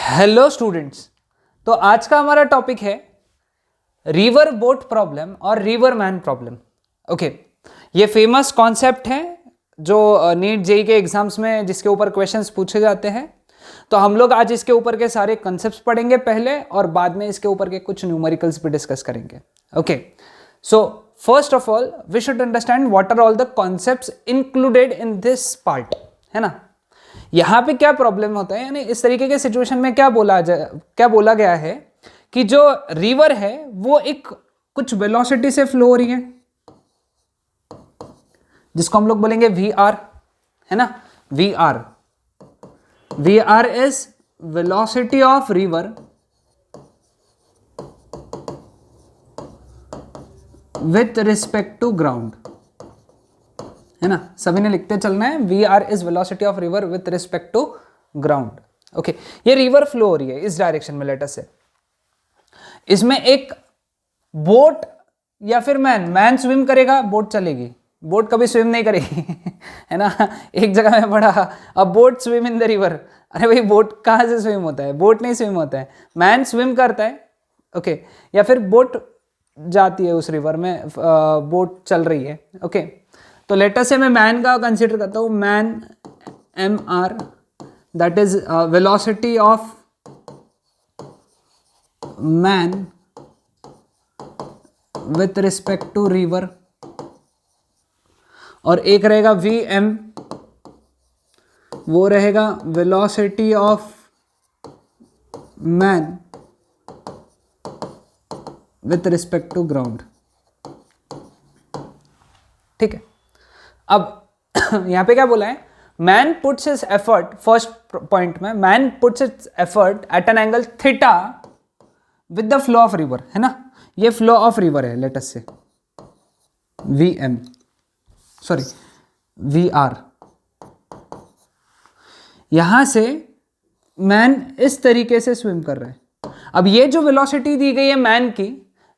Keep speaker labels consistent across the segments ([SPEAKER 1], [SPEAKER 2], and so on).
[SPEAKER 1] Hello students. तो आज का हमारा टॉपिक है रिवर बोट प्रॉब्लम और रिवर मैन प्रॉब्लम। ओके, ये फेमस कॉन्सेप्ट है जो नीट जेई के एग्जाम्स में जिसके ऊपर क्वेश्चंस पूछे जाते हैं। तो हम लोग आज इसके ऊपर के सारे कॉन्सेप्ट्स पढ़ेंगे पहले, और बाद में इसके ऊपर के कुछ न्यूमेरिकल्स भी डिस्कस करेंगे। Okay, so first of all we should understand what are all the concepts included in this part, है ना। यहाँ पे क्या प्रॉब्लम होता है, यानी इस तरीके के सिचुएशन में क्या बोला गया है कि जो रिवर है वो एक कुछ वेलोसिटी से फ्लो हो रही है, जिसको हम लोग बोलेंगे वी आर, है ना। V R is velocity of river with respect to ground, है ना। सभी ने लिखते चलना है, V R is velocity of river with respect to ground. Okay, ये रिवर फ्लो हो रही है इस डायरेक्शन में, लेटर से। इसमें एक बोट या फिर मैन स्विम करेगा, बोट चलेगी। बोट कभी स्विम नहीं करेगी है ना। एक जगह में पढ़ा, अब boat swim in the river. अरे भाई, बोट कहाँ से स्विम होता है? बोट नहीं स्विम होता है, मैन स्विम करता है। ओके, या फिर बोट जाती है उस रिवर में, बोट चल रही है। ओके, तो लेटर से मैं मैन का कंसिडर करता हूँ, man M R, that is velocity of man with respect to river. और एक रहेगा वी एम, वो रहेगा velocity of man with respect to ground. ठीक है, अब यहां पे क्या बोला है, man puts his effort, first point में man puts his effort at an angle theta with the flow of river, है ना। ये फ्लो ऑफ रिवर है, let us say V are. यहां से मैन इस तरीके से स्विम कर रहा है। अब ये जो वेलोसिटी दी गई है मैन की,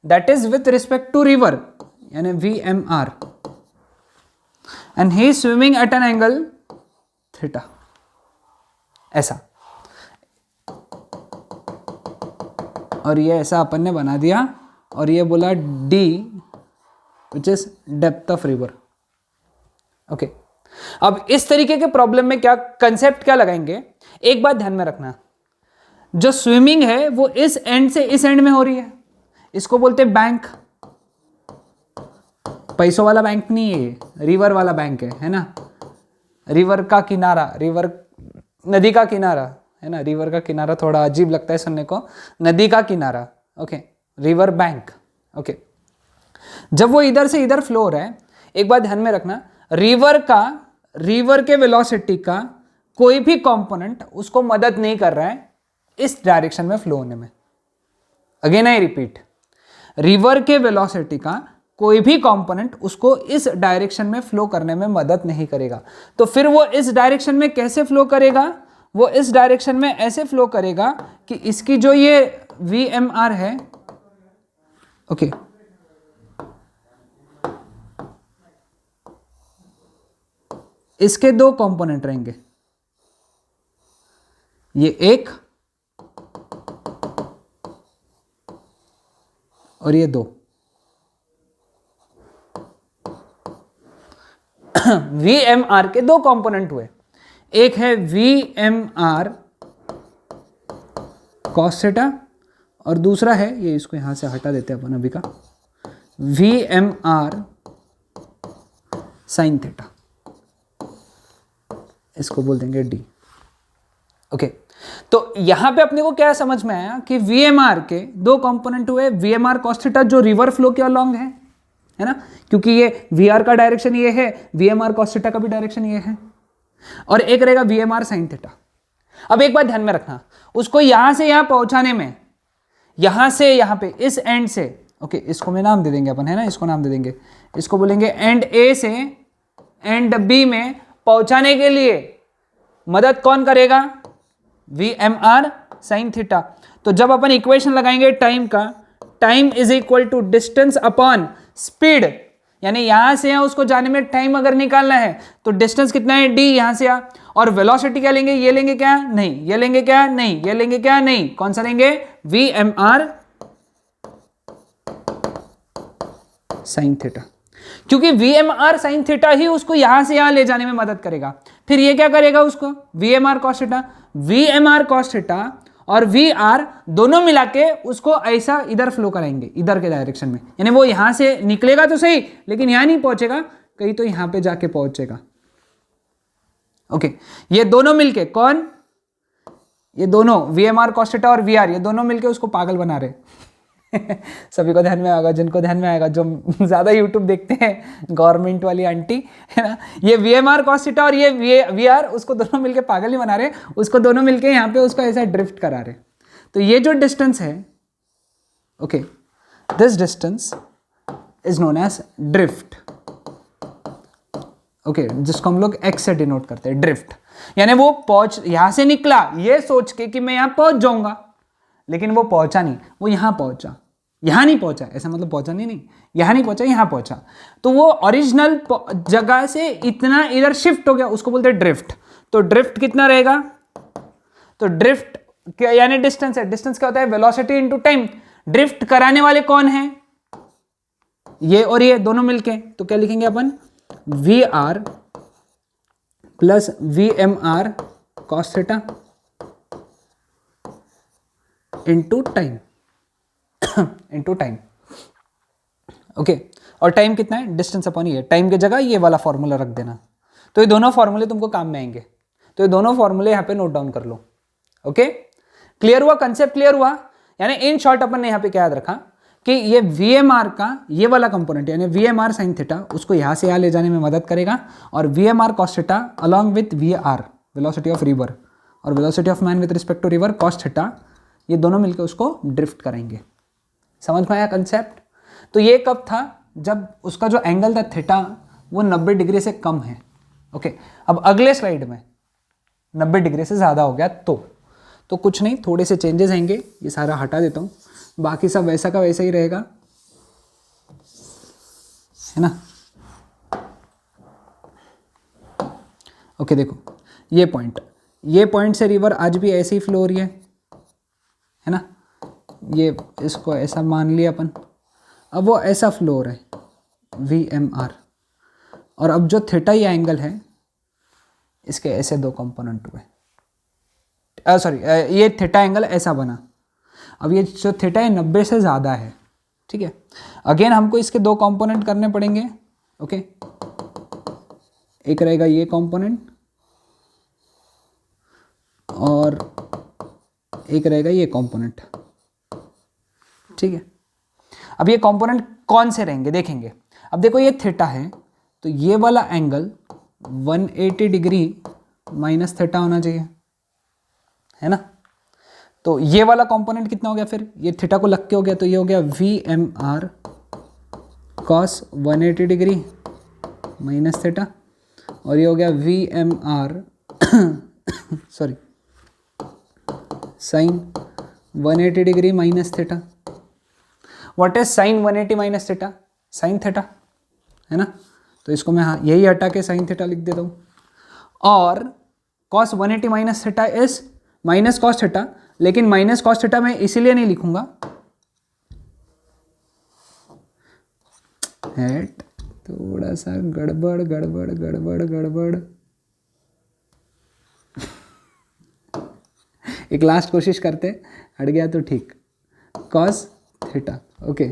[SPEAKER 1] that is with respect to river, यानी V M R, and he is swimming at an angle theta, ऐसा। और ये ऐसा अपन ने बना दिया, और ये बोला d which is depth of river। Okay, अब इस तरीके के प्रॉब्लम में क्या कंसेप्ट क्या लगाएंगे, एक बात ध्यान में रखना, जो स्विमिंग है वो इस एंड से इस एंड में हो रही है, इसको बोलते हैं बैंक। पैसों वाला बैंक नहीं है, रिवर वाला बैंक है ना। रिवर का किनारा, रिवर नदी का किनारा, है ना। रिवर का किनारा थोड़ा अजीब लगता है सुनने को, नदी का किनारा। Okay, river bank. ओके, जब वो इधर से इधर फ्लो हो रहा है, एक बात ध्यान में रखना, रिवर के वेलोसिटी का कोई भी कंपोनेंट उसको मदद नहीं कर रहा है इस डायरेक्शन में फ्लो होने में। अगेन आई रिपीट, रिवर के वेलोसिटी का कोई भी कंपोनेंट उसको इस डायरेक्शन में फ्लो करने में मदद नहीं करेगा। तो फिर वो इस डायरेक्शन में कैसे फ्लो करेगा, वो इस डायरेक्शन में ऐसे फ्लो करेगा कि इसकी जो ये वी एम आर है, ओके, इसके दो कंपोनेंट रहेंगे, ये एक और ये दो। वी एम आर के दो कंपोनेंट हुए, एक है V M R cos theta, और दूसरा है, ये इसको यहां से हटा देते हैं अपन अभी का, V M R sine theta, इसको बोल देंगे डी। ओके, तो यहां पे अपने को क्या समझ में आया कि वी एम आर के दो कंपोनेंट हुए, V M R cos theta जो रिवर फ्लो के अलॉन्ग है ना, क्योंकि ये वी आर का डायरेक्शन ये है, V M R cos theta का भी डायरेक्शन ये है, और एक रहेगा V M R sine theta. अब एक बात ध्यान में रखना, उसको यहां से यहां पहुंचाने में, यहां से यहां पे इस एंड से, ओके, इसको मैं नाम दे देंगे अपन, है ना, इसको नाम दे देंगे, इसको बोलेंगे एंड ए से एंड बी में पहुंचाने के लिए मदद कौन करेगा, V M R sine theta. तो जब अपन इक्वेशन लगाएंगे टाइम का, time is equal to distance upon speed, यानी यहां से यहाँ उसको जाने में टाइम अगर निकालना है तो डिस्टेंस कितना है d, यहां से यहाँ, और वेलोसिटी क्या लेंगे, ये लेंगे क्या, नहीं, ये लेंगे क्या, नहीं, ये लेंगे क्या, नहीं, कौन सा लेंगे, VMR साइन थीटा, क्योंकि VMR साइन थीटा ही उसको यहां से यहां ले जाने में मदद करेगा। फिर ये क्या करेगा उसको, VMR cos theta, VMR cos theta और VR दोनों मिला के उसको ऐसा इधर फ्लो कराएंगे, इधर के डायरेक्शन में, यानी वो यहां से निकलेगा तो सही लेकिन यहां नहीं पहुंचेगा, कहीं तो यहां पे जाके पहुंचेगा। ओके, ये दोनों मिलके कौन, ये दोनों VMR cos थीटा और VR ये दोनों मिलके उसको पागल बना रहे सभी को ध्यान में आएगा, जिनको ध्यान में आएगा, जो ज्यादा यूट्यूब देखते हैं गवर्नमेंट वाली आंटी है ना, ये VMR cos थीटा और ये VR उसको दोनों मिलके पागल ही बना रहे, उसको दोनों मिलके यहाँ पे उसको ऐसा ड्रिफ्ट करा रहे। तो ये जो डिस्टेंस है, okay, this distance is known as drift, okay, जिसको हम लोग x से डिनोट करते हैं, ड्रिफ्ट, यानी वो पहुंच यहां से निकला ये सोच के कि मैं यहां पहुंच जाऊंगा, लेकिन वो पहुंचा नहीं, वो यहां पहुंचा, यहां नहीं पहुंचा, ऐसा मतलब पहुंचा नहीं, यहां नहीं पहुंचा, यहां पहुंचा, तो वो ओरिजिनल जगह से इतना इधर शिफ्ट हो गया, उसको बोलते हैं ड्रिफ्ट। तो ड्रिफ्ट कितना रहेगा, तो ड्रिफ्ट यानी डिस्टेंस है, डिस्टेंस क्या होता है, वेलोसिटी इनटू टाइम, ड्रिफ्ट कराने वाले कौन है, ये और ये दोनों मिलके, तो क्या लिखेंगे अपन, VR plus VMR cos theta into time into time, okay, और टाइम कितना है, डिस्टेंस अपॉन ये, टाइम की जगह ये वाला फॉर्मूला रख देना। तो ये दोनों फॉर्मूले तुमको काम में आएंगे, तो ये दोनों फॉर्मूले यहाँ पे नोट डाउन कर लो। ओके, क्लियर हुआ, कंसेप्ट क्लियर हुआ, यानी इन शॉर्ट अपन ने यहाँ पे क्या याद रखा कि ये VMR का ये वाला कंपोनेंट यानी VMR साइन थीटा उसको यहाँ से यहाँ ले जाने में मदद करेगा, और VMR cos theta along with VR velocity of river और velocity of man with respect to river cos theta, ये दोनों मिलकर उसको ड्रिफ्ट करेंगे। समझ में आया कंसेप्ट। तो ये कब था, जब उसका जो एंगल था थीटा वो 90 डिग्री से कम है। ओके, अब अगले स्लाइड में 90 डिग्री से ज़्यादा हो गया तो कुछ नहीं, थोड़े से चेंजेस आएंगे, ये सारा हटा देता हूँ, बाकी सब वैसा का वैसा ही रहेगा, है ना। ओके, देखो ये पॉइंट से रिवर आज भी ऐसे ही फ्लो हो रही है ना, ये इसको ऐसा मान लिया अपन, अब वो ऐसा फ्लो हो रहा है VMR, और अब जो थीटा ये एंगल है इसके ऐसे दो कंपोनेंट हुए, सॉरी ये थीटा एंगल ऐसा बना, अब ये जो थीटा है 90 से ज़्यादा है, ठीक है। अगेन हमको इसके दो कंपोनेंट करने पड़ेंगे, ओके, एक रहेगा ये कंपोनेंट और एक रहेगा ये कंपोनेंट, ठीक है। अब ये कंपोनेंट कौन से रहेंगे देखेंगे। अब देखो ये थीटा है तो ये वाला एंगल 180 डिग्री माइनस थीटा होना चाहिए, है ना। तो ये वाला कंपोनेंट कितना हो गया, फिर ये थीटा को लग के हो गया, तो ये हो गया VMR cos 180 degree minus theta, और ये हो गया VMR sorry sine 180 degree minus theta. What is sine 180 minus theta, sine theta, है ना। तो इसको मैं हाँ यही हटा के साइन थीटा लिख देता हूँ, और cos 180 minus theta is minus cos theta, लेकिन माइनस कॉस थीटा मैं इसीलिए नहीं लिखूंगा, हेट थोड़ा सा गड़बड़ गड़बड़ गड़बड़ गड़बड़ एक लास्ट कोशिश करते, हट गया तो ठीक, कॉस थीटा, ओके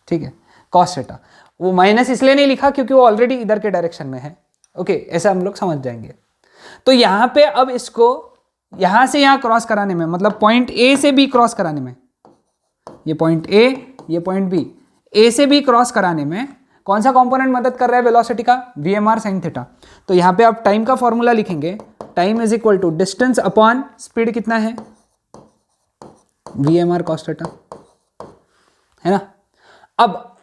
[SPEAKER 1] ठीक है, कॉस थीटा। वो माइनस इसलिए नहीं लिखा क्योंकि वो ऑलरेडी इधर के डायरेक्शन में है, ओके ऐसा हम लोग समझ जाएंगे। तो यहां पे अब इसको यहां से यहां क्रॉस कराने में, मतलब पॉइंट ए से बी क्रॉस कराने में, ये पॉइंट ए ये पॉइंट बी, ए से बी क्रॉस कराने में कौन सा कंपोनेंट मदद कर रहा है वेलोसिटी का, VMR साइन थीटा। तो यहां पे आप टाइम का फॉर्मूला लिखेंगे, time is equal to distance upon speed कितना है, VMR cos थीटा, है ना। अब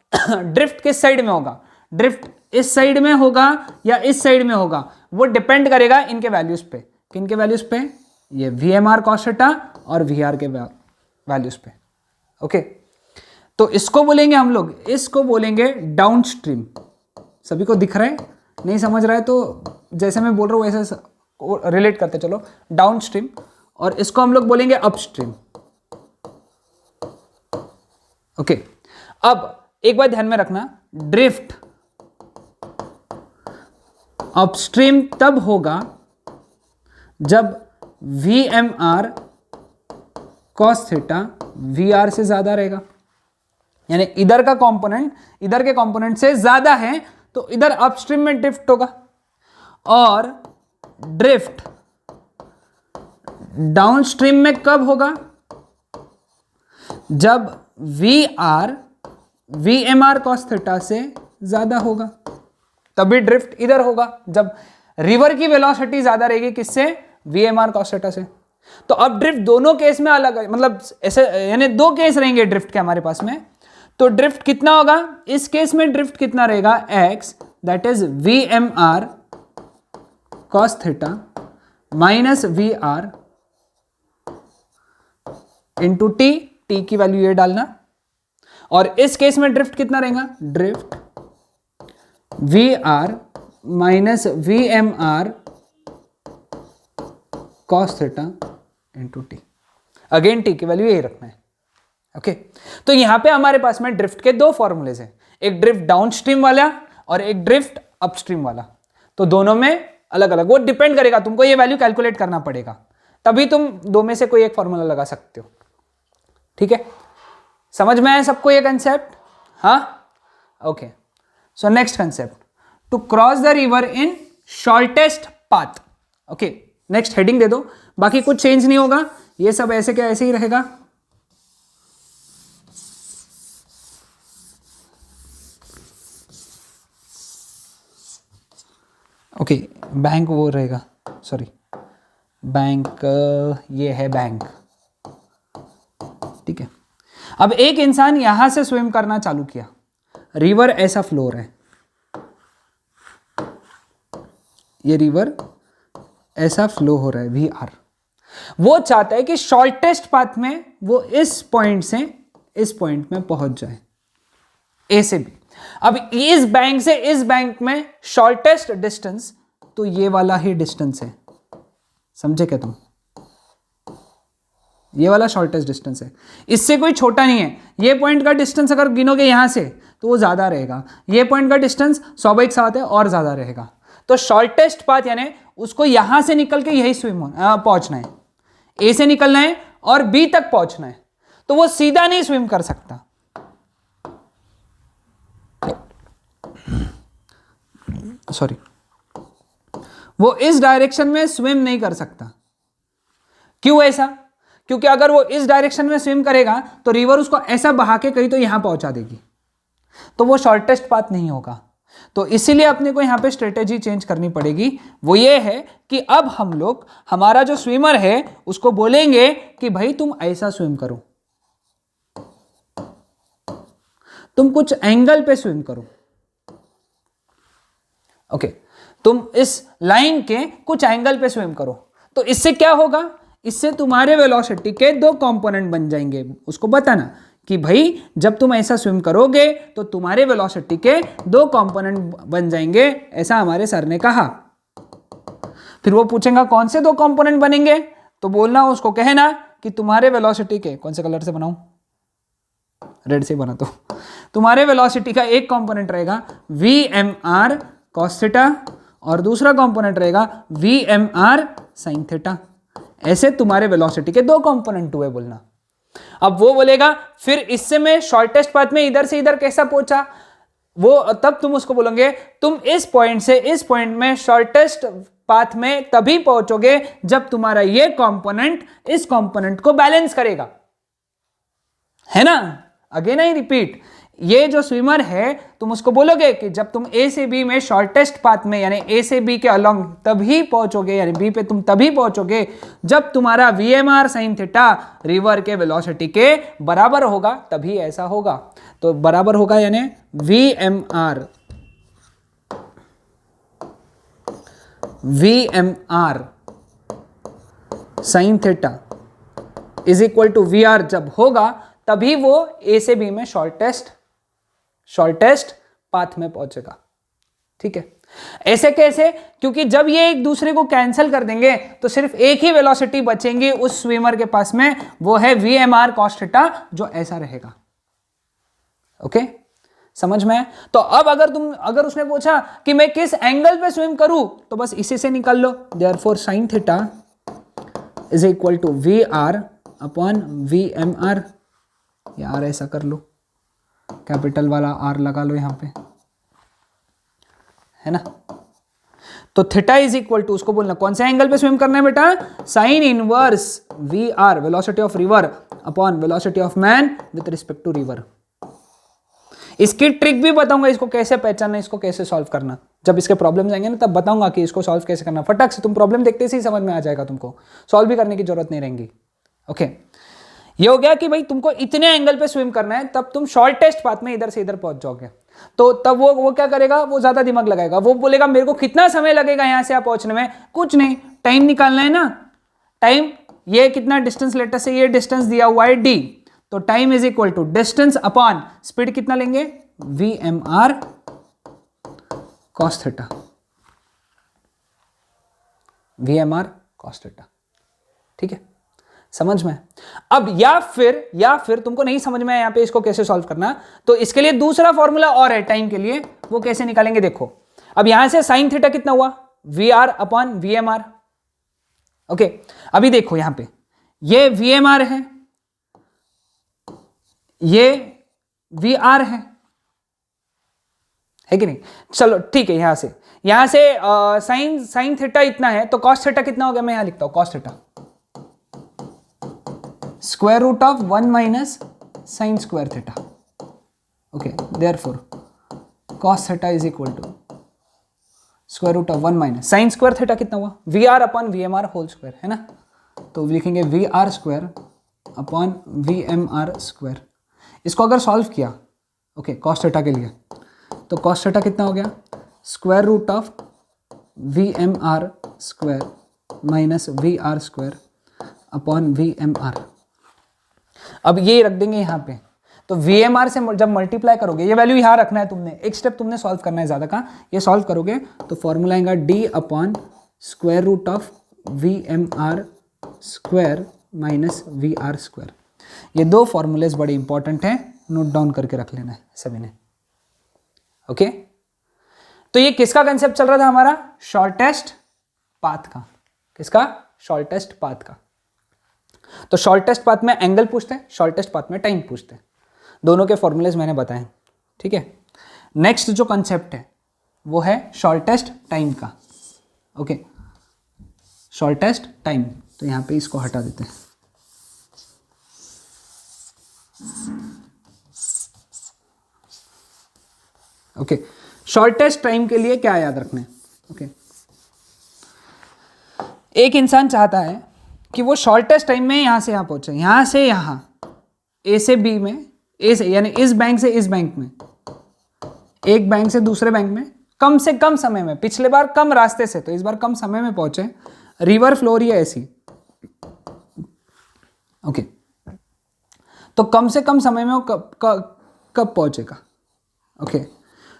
[SPEAKER 1] ड्रिफ्ट किस साइड में होगा, ड्रिफ्ट इस साइड में होगा या इस साइड में होगा, वो डिपेंड करेगा इनके वैल्यूज पे, किनके वैल्यूज पे, ये VMR cos थीटा और VR के वैल्यूज पे, ओके। तो इसको बोलेंगे हम लोग, इसको बोलेंगे डाउन स्ट्रीम। सभी को दिख रहा है? नहीं समझ रहा है तो जैसे मैं बोल रहा हूँ वैसे रिलेट करते चलो, डाउन स्ट्रीम। और इसको हम लोग बोलेंगे अपस्ट्रीम। ओके, अब एक बात ध्यान में रखना, ड्रिफ्ट अपस्ट्रीम तब होगा जब VMR cos थीटा VR से ज्यादा रहेगा, यानी इधर का कंपोनेंट इधर के कंपोनेंट से ज्यादा है तो इधर अपस्ट्रीम में ड्रिफ्ट होगा। और ड्रिफ्ट डाउनस्ट्रीम में कब होगा? जब VMR cos थीटा से ज्यादा होगा, तभी ड्रिफ्ट इधर होगा। जब रिवर की वेलोसिटी ज्यादा रहेगी किससे? VMR cos थीटा से। तो अब ड्रिफ्ट दोनों केस में अलग है, मतलब ऐसे यानी दो केस रहेंगे ड्रिफ्ट के हमारे पास में। तो ड्रिफ्ट कितना होगा इस केस में? ड्रिफ्ट कितना रहेगा? x, that is VMR cos theta minus VR into T, T की वैल्यू ये डालना। और इस केस में ड्रिफ्ट कितना रहेगा? Drift VR minus VMR cos theta into T. Again T की वैल्यू यही रखना है। ओके, तो यहां पे हमारे पास में ड्रिफ्ट के दो फॉर्मूलेज हैं, एक ड्रिफ्ट डाउनस्ट्रीम वाला और एक ड्रिफ्ट अपस्ट्रीम वाला। तो दोनों में अलग अलग, वो डिपेंड करेगा, तुमको ये वैल्यू कैलकुलेट करना पड़ेगा, तभी तुम दो में से कोई एक फॉर्मूला लगा सकते हो। ठीक है, समझ में आया सबको ये कंसेप्ट? हाँ, okay. So next concept, to cross the river in shortest path. Okay, next heading दे दो, बाकी कुछ चेंज नहीं होगा, ये सब ऐसे क्या ऐसे ही रहेगा। ओके, बैंक वो रहेगा, सॉरी बैंक, ये है बैंक। ठीक है, अब एक इंसान यहां से स्विम करना चालू किया, रिवर ऐसा फ्लो है, ये रिवर ऐसा फ्लो हो रहा है VR। वो चाहता है कि शॉर्टेस्ट पाथ में वो इस पॉइंट से इस पॉइंट में पहुंच जाए, A से B। अब इस बैंक से इस बैंक में शॉर्टेस्ट डिस्टेंस तो ये वाला ही डिस्टेंस है, समझे क्या तुम? ये वाला शॉर्टेस्ट डिस्टेंस है, इससे कोई छोटा नहीं है। ये पॉइंट का डिस्टेंस अगर गिनोगे यहां से तो वो ज्यादा रहेगा, ये पॉइंट का डिस्टेंस स्वाभाविक सा बात है और ज्यादा रहेगा। तो शॉर्टेस्ट पाथ यानी उसको यहां से निकल के यही पहुंचना है, A से निकलना है और B तक पहुंचना है, तो वो सीधा नहीं स्विम कर सकता। सॉरी, वो इस डायरेक्शन में स्विम नहीं कर सकता। क्यों ऐसा? क्योंकि अगर वो इस डायरेक्शन में स्विम करेगा तो रिवर उसको ऐसा बहा के कहीं तो यहां पहुंचा देगी, तो वो शॉर्टेस्ट पाथ नहीं होगा। तो इसीलिए अपने को यहां पे स्ट्रेटेजी चेंज करनी पड़ेगी। वो ये है कि अब हम लोग हमारा जो स्विमर है उसको बोलेंगे कि भाई तुम ऐसा स्विम करो, तुम कुछ एंगल पे स्विम करो। ओके, तुम इस लाइन के कुछ एंगल पे स्विम करो। तो इससे क्या होगा? इससे तुम्हारे वेलोसिटी के दो कंपोनेंट बन जाएंगे। उसको बताना कि भाई जब तुम ऐसा स्विम करोगे तो तुम्हारे वेलोसिटी के दो कंपोनेंट बन जाएंगे, ऐसा हमारे सर ने कहा। फिर वो पूछेगा कौन से दो कंपोनेंट बनेंगे, तो बोलना, उसको कहना कि तुम्हारे वेलोसिटी के, कौन से कलर से बनाऊं? रेड से बना। तो तुम्हारे वेलोसिटी का एक कंपोनेंट रहेगा VMR cos थीटा और दूसरा कंपोनेंट रहेगा VMR sin थीटा। ऐसे तुम्हारे वेलोसिटी के दो कंपोनेंट हुए बोलना। अब वो बोलेगा फिर इससे मैं शॉर्टेस्ट पाथ में इधर से इधर कैसा पहुंचा, वो तब तुम उसको बोलोगे तुम इस पॉइंट से इस पॉइंट में शॉर्टेस्ट पाथ में तभी पहुंचोगे जब तुम्हारा ये कंपोनेंट इस कंपोनेंट को बैलेंस करेगा, है ना? अगेन आई रिपीट, ये जो स्विमर है तुम उसको बोलोगे कि जब तुम A से B में शॉर्टेस्ट पाथ में यानी A से B के अलोंग तभी पहुंचोगे, यानी B पे तुम तभी पहुंचोगे जब तुम्हारा VMR sin थीटा रिवर के वेलोसिटी के बराबर होगा, तभी ऐसा होगा। तो बराबर होगा यानी VMR sin theta is equal to VR जब होगा तभी वो ए से बी में शॉर्टेस्ट पाथ में पहुंचेगा। ठीक है, ऐसे कैसे? क्योंकि जब ये एक दूसरे को कैंसिल कर देंगे तो सिर्फ एक ही वेलोसिटी बचेंगी उस स्विमर के पास में, वो है VMR cos थीटा, जो ऐसा रहेगा। ओके, समझ में? तो अब अगर उसने पूछा कि मैं किस एंगल पे स्विम करूं, तो बस इसी से निकाल लो। Therefore sin theta is equal to VR upon VMR, यार ऐसा कर लो, कैपिटल वाला R लगा लो यहां पे, है ना। तो थीटा इज इक्वल टू, उसको बोलना कौन से एंगल पे स्विम करना है बेटा, sine inverse VR velocity of river upon velocity of man with respect to river. इसकी ट्रिक भी बताऊंगा, इसको कैसे पहचानना, इसको कैसे सॉल्व करना। जब इसके प्रॉब्लम्स आएंगे ना, तब बताऊंगा कि इसको सॉल्व कैसे करना। फटक से तुम प्रॉब्लम देखते ही समझ में आ जाएगा, तुमको सॉल्व भी करने की जरूरत नहीं रहेगी। ओके, ये हो गया कि भाई तुमको इतने एंगल पे स्विम करना है, तब तुम शॉर्टेस्ट पाथ में इधर से इधर पहुंच जाओगे। तो तब वो क्या करेगा, वो ज्यादा दिमाग लगाएगा। वो बोलेगा मेरे को कितना समय लगेगा यहां से आप पहुंचने में, कुछ नहीं, टाइम निकालना है ना। टाइम, ये कितना डिस्टेंस, लेटर से ये डिस्टेंस दिया हुआ है d, तो time is equal to distance upon speed, कितना लेंगे, VMR cos theta, VMR cos theta. ठीक है, समझ में? अब या फिर तुमको नहीं समझ में आया यहां पे इसको कैसे सॉल्व करना, तो इसके लिए दूसरा फॉर्मूला और है टाइम के लिए, वो कैसे निकालेंगे देखो। अब यहां से साइन थीटा कितना हुआ, VR अपॉन VMR। ओके, अभी देखो यहां पे ये VMR है, ये VR है कि नहीं। चलो ठीक है, यहां से साइन थीटा इतना है, तो कॉस थीटा कितना हो गया, मैं यहां लिखता हूं cos theta square root of 1 minus sine square theta. Okay, therefore cos theta is equal to square root of 1 minus sine square theta कितना हुआ, VR upon VMR whole square, है ना। तो लिखेंगे VR square upon VMR square. इसको अगर solve किया, okay, cos theta के लिए, तो कॉस थीटा कितना हो गया, square root of VMR square minus VR square upon VMR। अब ये रख देंगे यहाँ पे, तो VMR से जब मल्टीप्लाई करोगे, ये वैल्यू यहाँ रखना है तुमने, एक स्टेप तुमने सॉल्व करना है, ज्यादा का ये सॉल्व करोगे तो फॉर्मूला आएगा D upon square root of VMR square minus VR square. ये दो फॉर्मूलेस बड़े इंपॉर्टेंट हैं, नोट डाउन करके रख लेना है सभी ने। ओके, तो ये किसका कंसेप्ट चल रहा था हमारा, शॉर्टेस्ट पाथ का। किसका, शॉर्टेस्ट पाथ का। तो शॉर्टेस्ट पाथ में एंगल पूछते हैं, शॉर्टेस्ट पाथ में टाइम पूछते हैं। दोनों के फॉर्मूलेस मैंने बताए, ठीक है। नेक्स्ट जो कंसेप्ट है वो है शॉर्टेस्ट टाइम का। ओके, शॉर्टेस्ट टाइम, तो यहां पे इसको हटा देते हैं। ओके, शॉर्टेस्ट टाइम के लिए क्या याद रखना है, ओके। एक इंसान चाहता है कि वो शॉर्टेस्ट टाइम में यहां से यहां पहुंचे, यहां से यहां, ए से बी में, ए से यानी इस बैंक से इस बैंक में, एक बैंक से दूसरे बैंक में कम से कम समय में, पिछले बार कम रास्ते से तो इस बार कम समय में पहुंचे, रिवर फ्लो रही है ऐसी। ओके, तो कम से कम समय में वो कब पहुंचेगा। ओके,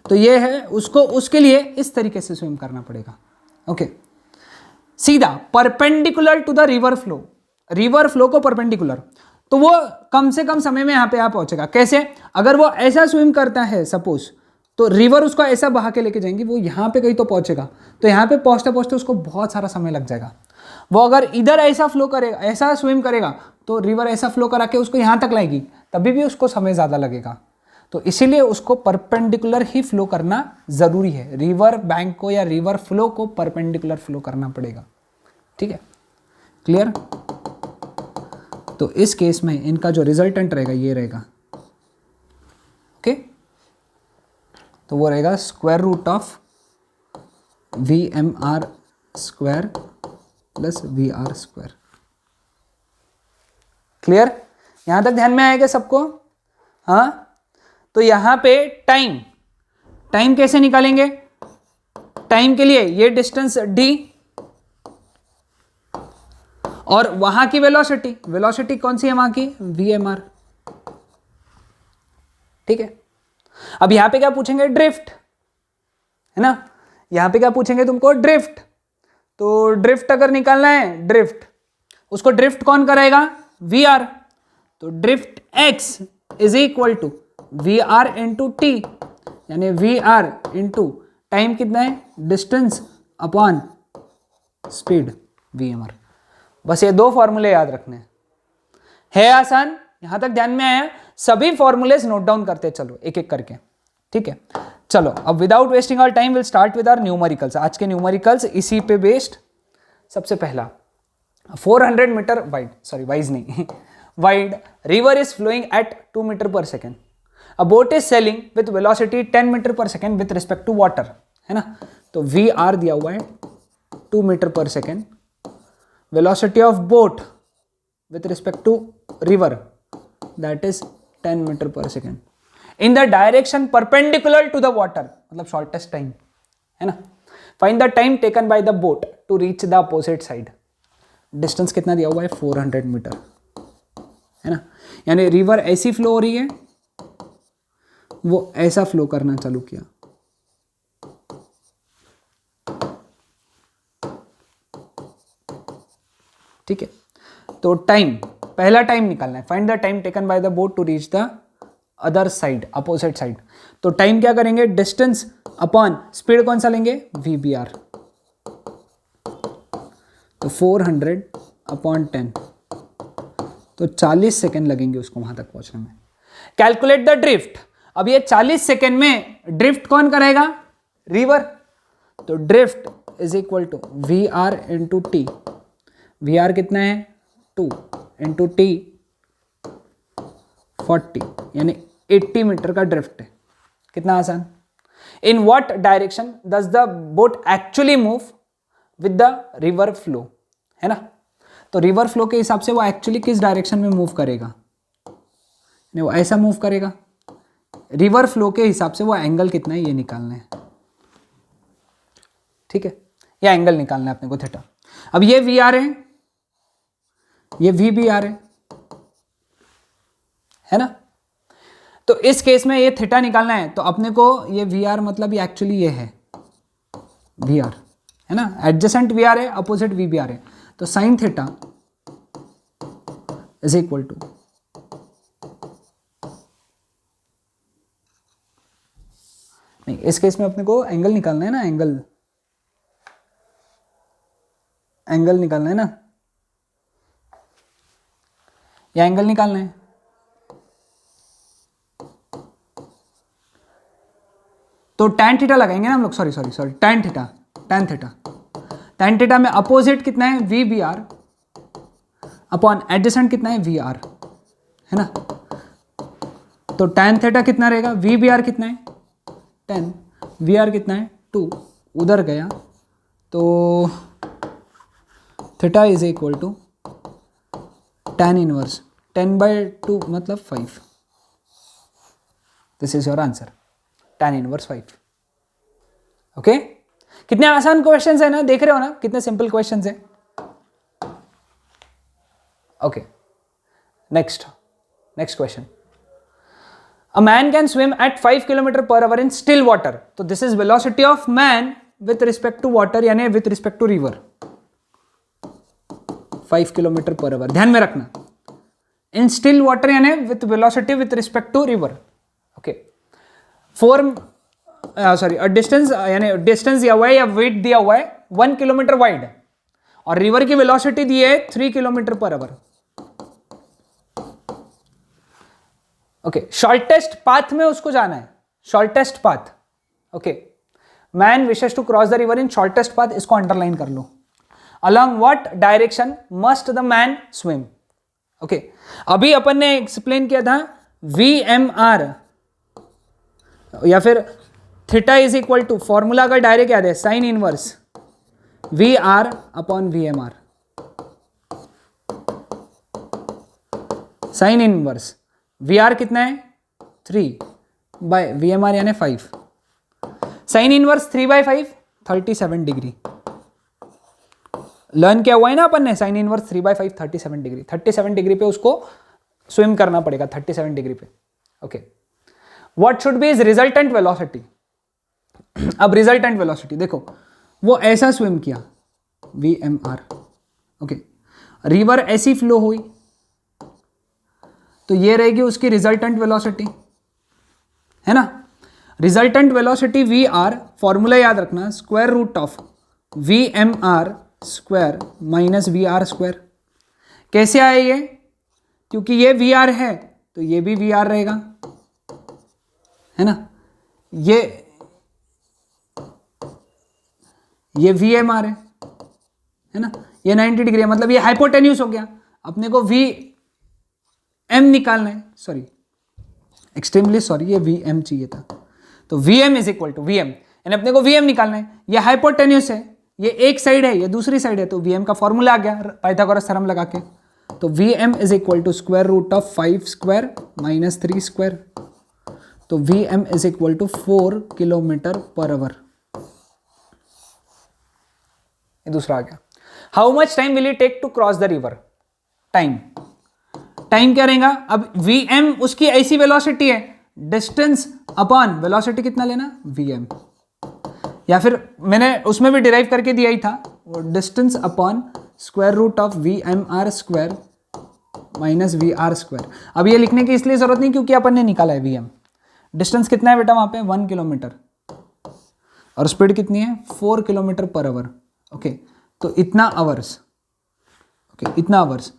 [SPEAKER 1] तो ये है उसको, उसके लिए इस तरीके से स्विम करना पड़ेगा। ओके, सीधा perpendicular to the river flow को परपेंडिकुलर, तो वो कम से कम समय में यहां पे पहुंचेगा। कैसे, अगर वो ऐसा स्विम करता है सपोज, तो रिवर उसको ऐसा बहा के लेके जाएंगी, वो यहाँ पे कहीं तो पहुंचेगा, तो यहाँ पे पहुंचते पहुंचते उसको बहुत सारा समय लग जाएगा। वो अगर इधर ऐसा फ्लो करेगा, ऐसा स्विम करेगा, तो रिवर ऐसा फ्लो करा के उसको यहाँ तक लाएगी, तभी भी उसको समय ज़्यादा लगेगा। तो इसीलिए उसको परपेंडिकुलर ही फ्लो करना ज़रूरी है, रिवर बैंक को या रिवर फ्लो को परपेंडिकुलर फ्लो करना पड़ेगा। ठीक है, क्लियर। तो इस केस में इनका जो रिजल्टेंट रहेगा ये रहेगा, ओके, तो वो रहेगा square root of VMR square plus VR square. Clear, यहां तक ध्यान में आएगा सबको। हाँ, तो यहां पे टाइम कैसे निकालेंगे, टाइम के लिए ये डिस्टेंस d और वहां की वेलोसिटी कौन सी है वहां की, VMR। ठीक है। अब यहां पे क्या पूछेंगे, ड्रिफ्ट, है ना, यहां पे क्या पूछेंगे तुमको, ड्रिफ्ट। तो ड्रिफ्ट अगर निकालना है, ड्रिफ्ट, उसको ड्रिफ्ट कौन कराएगा, वी आर। तो drift X is equal to V R into T, यानी वी आर इंटू टाइम कितना है, distance upon speed V M R. बस ये दो फॉर्मूले याद रखने हैं, है आसान, यहां तक ध्यान में आया। सभी फॉर्मूलेस नोट डाउन करते चलो एक एक करके, ठीक है। चलो अब without wasting our time will start with our numericals. आज के न्यूमेरिकल्स इसी पे बेस्ड। सबसे पहला 400 मीटर वाइड, सॉरी वाइज नहीं wide river is flowing at 2 meter per second. A boat is sailing with velocity 10 meter per second with respect to water, है ना। तो वी आर दिया हुआ है 2 meter per second, velocity of boat with respect to river that is 10 meter per second in the direction perpendicular to the water, मतलब shortest time, है ना। Find the time taken by the boat to reach the opposite side. Distance कितना दिया हुआ है, 400 metre, है ना। यानी रिवर ऐसी फ्लो हो रही है, वो ऐसा फ्लो करना चालू किया, ठीक है। तो टाइम, पहला टाइम निकालना है, find the time taken by the boat to reach the other side, opposite side. तो टाइम क्या करेंगे, डिस्टेंस अपॉन स्पीड कौन सा लेंगे, वी बी आर। तो 400 अपॉन 10, तो 40 सेकेंड लगेंगे उसको वहां तक पहुंचने में। Calculate the drift. अब ये 40 सेकेंड में ड्रिफ्ट कौन करेगा, रिवर। तो drift is equal to V R into T. V R कितना है, 2 इंटू टी 40, यानी 80 मीटर का ड्रिफ्ट है। कितना आसान। In what direction does the boat actually move with the river flow, है ना। तो रिवर फ्लो के हिसाब से वो एक्चुअली किस डायरेक्शन में मूव करेगा, नहीं वो ऐसा मूव करेगा। रिवर फ्लो के हिसाब से वो एंगल कितना है ये निकालना है, ठीक है। या एंगल निकालना है अपने को, थीटा। अब ये वी आर है, ये वी बी आर है ना। तो इस केस में ये थीटा निकालना है, तो अपने को ये वी आर मतलब ये एक्चुअली ये है वी आर, है ना। एडजेसेंट वी आर है, अपोजिट वी बी आर है। तो sine theta is equal to नहीं, इस केस में अपने को एंगल निकालना है ना, एंगल निकालना है ना, या एंगल निकालना है। तो tan थीटा लगाएंगे ना हम लोग, सॉरी tan थीटा में अपोजिट कितना है, V B R upon adjacent कितना है, वी आर, है ना। तो tan थीटा कितना रहेगा, वी बी आर कितना है 10, वी आर कितना है 2, उधर गया तो theta is equal to tan inverse 10/2 मतलब 5। This is your answer, tan inverse 5। Okay, कितने आसान क्वेश्चंस है ना, देख रहे हो ना कितने सिंपल क्वेश्चंस है। Okay, next question. A man can swim at 5 kilometer per hour in still water. तो this is velocity of man with respect to water, यानी with respect to river, 5 kilometer per hour. ध्यान में रखना, in still water यानी with velocity with respect to river. Okay, distance यानी distance दिया हुआ है या वेट दिया हुआ है 1 किलोमीटर वाइड, और रिवर की वेलोसिटी दी है 3 kilometre per our. Okay, shortest path में उसको जाना है, shortest path. Okay, man wishes to cross the river in shortest path, इसको अंडरलाइन कर लो। Along what direction must the man swim. Okay, अभी अपन ने एक्सप्लेन किया था VMR या फिर theta is equal to, formula का डायरेक्ट याद है, sine inverse VR upon VMR। Sine inverse VR कितना है 3 बाय VMR यानी 5। Sine inverse 3/5 37 degree. लर्न किया हुआ है ना अपन ने, साइन इनवर्स 3/5 37 डिग्री। 37 डिग्री पे उसको स्विम करना पड़ेगा, 37 डिग्री पे। Okay, what should be is resultant velocity. अब रिजल्टेंट वेलोसिटी देखो, वो ऐसा स्विम किया VMR, ओके, रिवर ऐसी फ्लो हुई, तो ये रहेगी उसकी रिजल्टेंट वेलोसिटी, है ना। रिजल्टेंट वेलोसिटी VR, फॉर्मूला याद रखना, square root of VMR square minus VR square. कैसे आए ये, क्योंकि ये VR है तो ये भी VR रहेगा, है ना। ये VMR है ना, ये 90 डिग्री है, मतलब ये हाइपोटेन्यूस हो गया। अपने को VM निकालना है, सॉरी एक्सट्रीमली सॉरी, ये VM चाहिए था, तो VM is equal to VM, यानी अपने को VM निकालना है। ये हाइपोटेन्यूस है, ये एक साइड है, ये दूसरी साइड है, तो VM का फॉर्मूला आ गया पाइथागोरस थ्योरम लगा के, तो VM is equal to square root of 5 square minus 3 square, तो VM is equal to 4 kilometre per hour. ये दूसरा आ गया। How much time will it take to cross the river, time क्या रहेगा। अब VM उसकी ऐसी वेलोसिटी है, डिस्टेंस अपॉन वेलोसिटी कितना लेना VM, या फिर मैंने उसमें भी डिराइव करके दिया ही था, वो distance upon square root of VMR square minus VR square. अब ये लिखने की इसलिए जरूरत नहीं क्योंकि अपन ने निकाला है VM। डिस्टेंस कितना है बेटा वहां पे 1 किलोमीटर, और स्पीड कितनी है 4 किलोमीटर पर आवर, ओके, तो इतना आवर्स, ओके, इतना आवर्स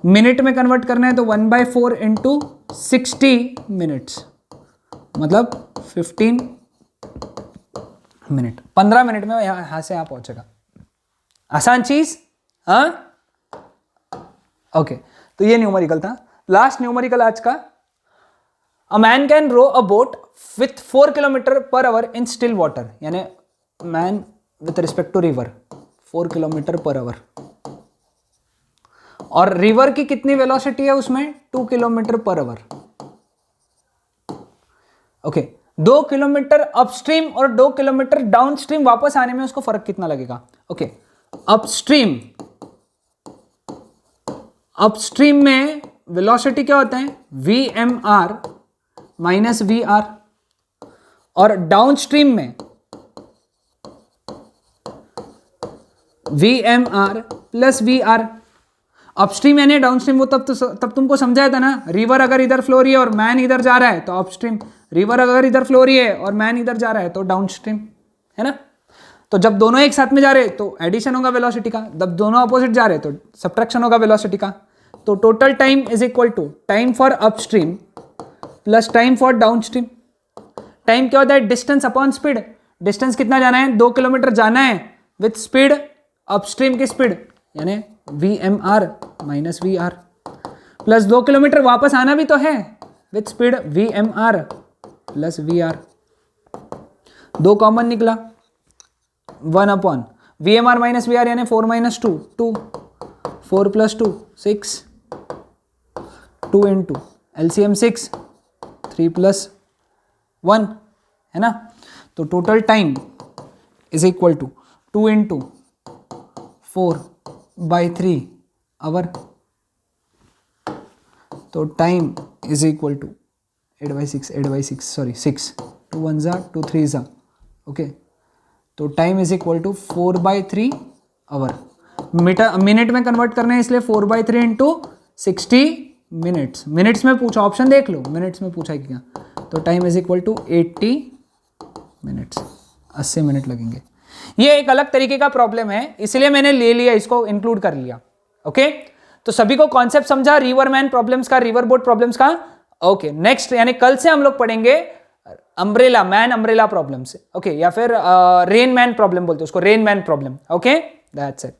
[SPEAKER 1] मिनट में कन्वर्ट करना है, तो 1/4 इंटू 60 मिनट्स, मतलब 15 मिनट, 15 मिनट में यहां से यहां पहुंचेगा। आसान चीज, हाँ, ओके। तो ये न्यूमेरिकल था। लास्ट न्यूमेरिकल आज का, a man can row a boat with 4 kilometre per hour in still water, यानी man with respect to river 4 kilometre per hour, और रिवर की कितनी वेलोसिटी है उसमें 2 kilometre per our, okay. 2 kilometre upstream और 2 kilometre downstream वापस आने में उसको फर्क कितना लगेगा, ओके। अपस्ट्रीम में वेलोसिटी क्या होता है VMR माइनस VR, और डाउनस्ट्रीम में VMR प्लस VR। अपस्ट्रीम यानी डाउनस्ट्रीम, वो तब तुमको समझाया था ना, रिवर अगर इधर फ्लो रही है और मैन इधर जा रहा है तो अपस्ट्रीम, रिवर अगर इधर फ्लो रही है और मैन इधर जा रहा है तो डाउनस्ट्रीम, है ना। तो जब दोनों एक साथ में जा रहे तो एडिशन होगा वेलोसिटी का, जब दोनों अपोजिट जा रहे तो सब्ट्रैक्शन होगा वेलोसिटी का। तो total time is equal to time for upstream plus time for downstream. Time क्या होता है डिस्टेंस अपॉन स्पीड, डिस्टेंस कितना जाना है 2 किलोमीटर जाना है विथ स्पीड अपस्ट्रीम की स्पीड, यानी VMR minus VR, plus 2 kilometer वापस आना भी तो है with speed VMR plus VR। 2 common निकला, 1 अपॉन VMR माइनस VR यानी 4 minus 2 2, 4 plus 2 6, 2 into LCM 6, 3 plus 1, है ना। तो total time is equal to 2 into 4/3 hour, तो time is equal to 8/6 sorry 6, 2 1 जा 2 3 जा, ओके। तो time is equal to 4/3 hour. Minute में कन्वर्ट करना है इसलिए 4/3 इंटू 60 मिनट्स। मिनट्स में पूछा, ऑप्शन देख लो, मिनट्स में पूछा क्या, तो time is equal to 80 minutes, 80 minute लगेंगे। ये एक अलग तरीके का प्रॉब्लम है, इसलिए मैंने ले लिया, इसको इंक्लूड कर लिया, ओके। तो सभी को कॉन्सेप्ट समझा रिवरमैन प्रॉब्लम्स का, रिवर बोट प्रॉब्लम्स का, ओके। नेक्स्ट यानी कल से हम लोग पढ़ेंगे umbrella man umbrella problems, okay, या फिर रेन मैन प्रॉब्लम बोलते हैं उसको, rain man problem, okay. That's it.